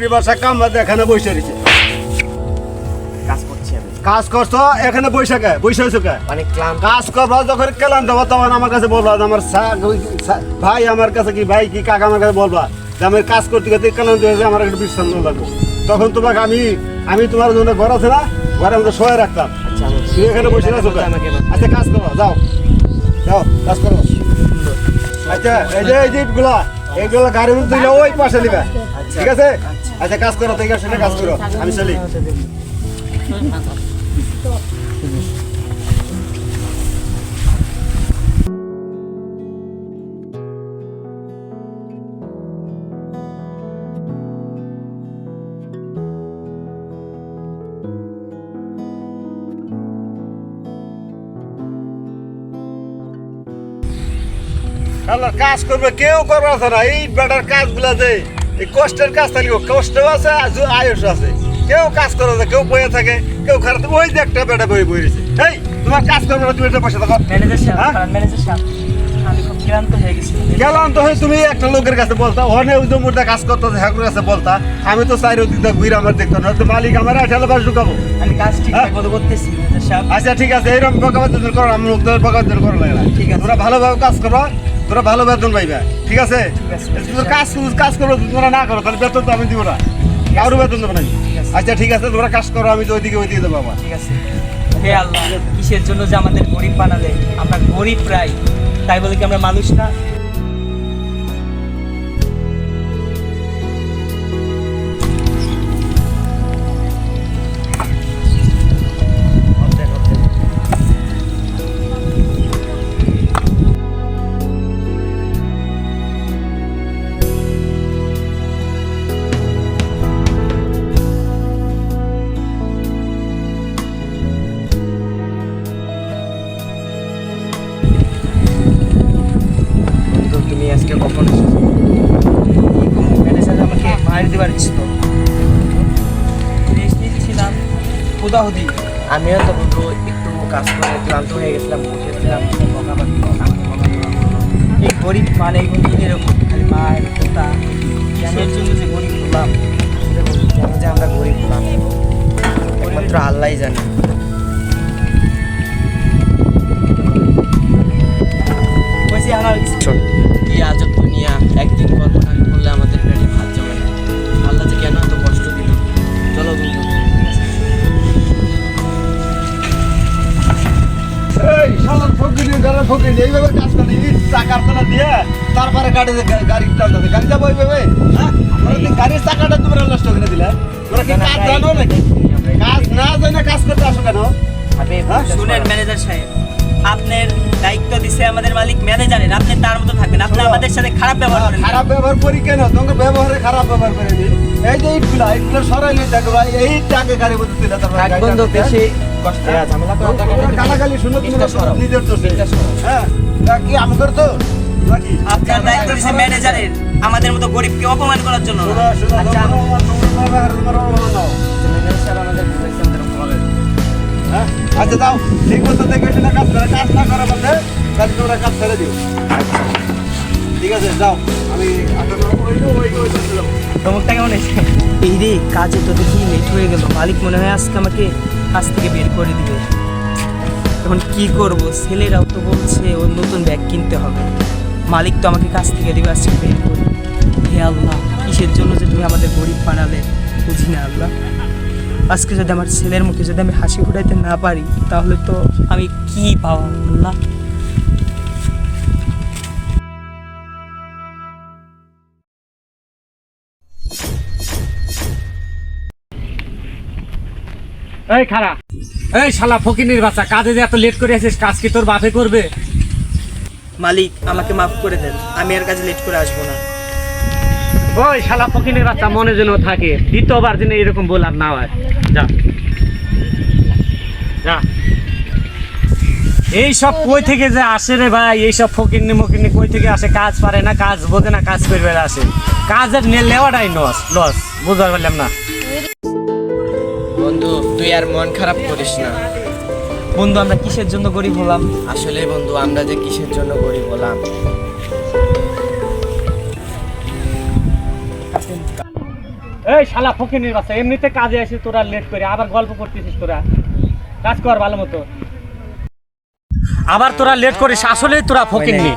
ফকিরের বাসা কামবাদে এখানে বসে রয়েছে। কাজ করছি আমি। কাজ করছো এখানে বসে হয়েছো কে? অনেক ক্লান্ত। কাজ করবো যখন কেলান দেবো তখন আমার কাছে বলবা যে আমার ভাই আমার কাছে কি ভাই কি কাকা আমার কাছে বলবা যে আমি কাজ করতে করতে কেলান দিয়ে আমার একটু বিশ্রাম লাগবো। তখন তোমাকে আমি তোমার জন্য ঘর আছে না, ঘরের মধ্যে শোয়ে রাখতাম। তুমি এখানে বসে আছো কে? আচ্ছা কাজ করো, যাও যাও কাজ করো। আচ্ছা এই যে এইগুলা গাড়ির মধ্যে দিলে ওই পাশে নিবে, ঠিক আছে? আচ্ছা কাজ করো, ঠিক আছে কাজ করো, আমি চলি। কাজ করবে কেউ করবে না, এই বেটার কাজগুলা যে এই কষ্টের কাজ থাকলেও কষ্ট আছে আয়ুষ আছে। কেউ কাজ করে না, কেউ বয়ে থাকে, কেউ খারাপ। ওই যে একটা বেটা বই বইছে, এই তোমার কাজ করবে না, তুমি এটা বসে থাকো। ম্যানেজার সাহেব আমি খুব ক্লান্ত হয়ে গেছি। ক্লান্ত হয়ে তুমি একটা লোকের কাছে বলতা, অনেক ওই মুহূর্তে কাজ করতে হ্যাকুর কাছে বলতা, আমি তো চাই দিকটা ঘুরে আমার দেখতো না, তো মালিক আমার আঠালো বাস ঢুকাবো। আমি কাজ ঠিকঠাক মতো করতেছি ম্যানেজার সাহেব। আচ্ছা ঠিক আছে, এইরকম বকাবাদ করো, আমি লোকদের বকাবাদ করো লাগে না। ঠিক আছে, তোরা ভালোভাবে কাজ করো, তোরা ভালো বেতন পাইবা, ঠিক আছে? কাজ করো, তোমরা না করো তাহলে বেতন তো আমি দিব না, কারো বেতন দেবো না। আচ্ছা ঠিক আছে, তোমরা কাজ করো, আমি তো ওইদিকে দেবো আমার। ঠিক আছে। হে আল্লাহ, কিসের জন্য যে আমাদের গরিব বানালে? আমরা গরিব প্রায়, তাই বলে কি আমরা মানুষ না? তুমি আজকে কখন এসেছো? ম্যানেজার আমাকে মারি দিবার ছিল, রেস্ট নিচ্ছিলাম হুদাহুদি। আমিও তো বন্ধু একটু কাজ করে ক্লান্ত হয়ে গেছিলাম, বসেছিলাম। এই গরিব মানে এরকম খালি মায়ের পোতা জ্ঞানের জন্য যে গরিব হলাম, কেন যে আমরা গরিব হলাম একমাত্র আল্লাহই জানে। কি আজব দুনিয়া, একদিন কর্ম না করলে আমাদের পেটে ভাত জমে না। আল্লাহ যে কেন এত কষ্ট দিল। চলো বন্ধু। এই শালার ফকিরের ঘরে ফকির এইভাবে কাজ করে, ইট চাকার তলা দিয়ে তারপরে গাড়ি টানতে গাড়ি যাবো এইভাবে। হ্যাঁ, গাড়ির চাকাটা তোমরা নষ্ট করে দিলে। তোমরা কি কাজ জানো নাকি? কাজ না জানে কাজ করতে আসো কেন? শুনেন ম্যানেজার সাহেব, আপনার দায়িত্ব দিছে আমাদের মালিক ম্যানেজারের, আপনি তার মতো থাকবেন। আপনি আমাদের সাথে খারাপ ব্যবহার করেন। খারাপ ব্যবহার করি কেন? তোমাকে ব্যবহারে খারাপ ব্যবহার করে দিই। এই যে ইটগুলা সরাইলে দেখো ভাই, এই টাকে গাড়ি বলতে দিলে তারপর বন্ধু বেশি কষ্ট ঝামেলা গালাগালি শুনো তুমি নিজের তো হ্যাঁ কি আমাদের তো নাকি? আপনার দায়িত্ব দিছে ম্যানেজারের আমাদের মতো গরিবকে অপমান করার জন্য। আচ্ছা আচ্ছা দাও, ঠিক মতো দেখে শুনে কাজ করে, কাজ না করে বলতে তাহলে তোমরা কাজ ছেড়ে দিও। ঠিক আছে যাও, আমি তোমারটা কেমন হয়েছে? এই রে, কাজে তো দেখি লেট হয়ে গেল। মালিক মনে হয় আজকে আমাকে কাজ থেকে বের করে দিবে। এখন কি করব? ছেলেরাও তো বলছে ওর নতুন ব্যাগ কিনতে হবে। মালিক তো আমাকে কাজ থেকে দিবে আজকে বের করে। হে আল্লাহ, কিসের জন্য যে তুমি আমাদের গরিব বানালে বুঝি না আল্লাহ। আজকে যদি আমার ছেলের মুখে যদি আমি হাসি ফুটাইতে না পারি তাহলে তো আমি কি পাবো আল্লাহ। এই খারা, এই শালা ফকিনির বাচ্চা, কাজে যে এত লেট করে আসিস, কাজ কি তোর বাপে করবে? মালিক আমাকে মাফ করে দেন, আমি আর কাজে লেট করে আসবো না। ওই শালা ফকিনির বাচ্চা মনে যেন থাকে, দ্বিতীয়বার যেন এরকম বল আর না হয়। যা যা। এই সব কই থেকে যে আসে রে ভাই? এই সব ফকিনি মকিনি কই থেকে আসে? কাজ পারে না, কাজ বোঝে না, কাজ করবে আসে। কাজের নেওয়াটাই লস, বুঝতে পারলাম না। বন্ধু তুই আর মন খারাপ করিস না। বন্ধু আমরা কিসের জন্য গরিব হলাম? আসলে বন্ধু আমরা যে কিসের জন্য গরিব হলাম। এই শালা ফকিনির বাচ্চা, এমনিতে কাজে আসে তোরা লেট করে আবার গল্প করতেছিস। তোরা কাজ কর ভালো মতো, আবার তোরা লেট করিস, আসলেই তোরা ফকিন্নি।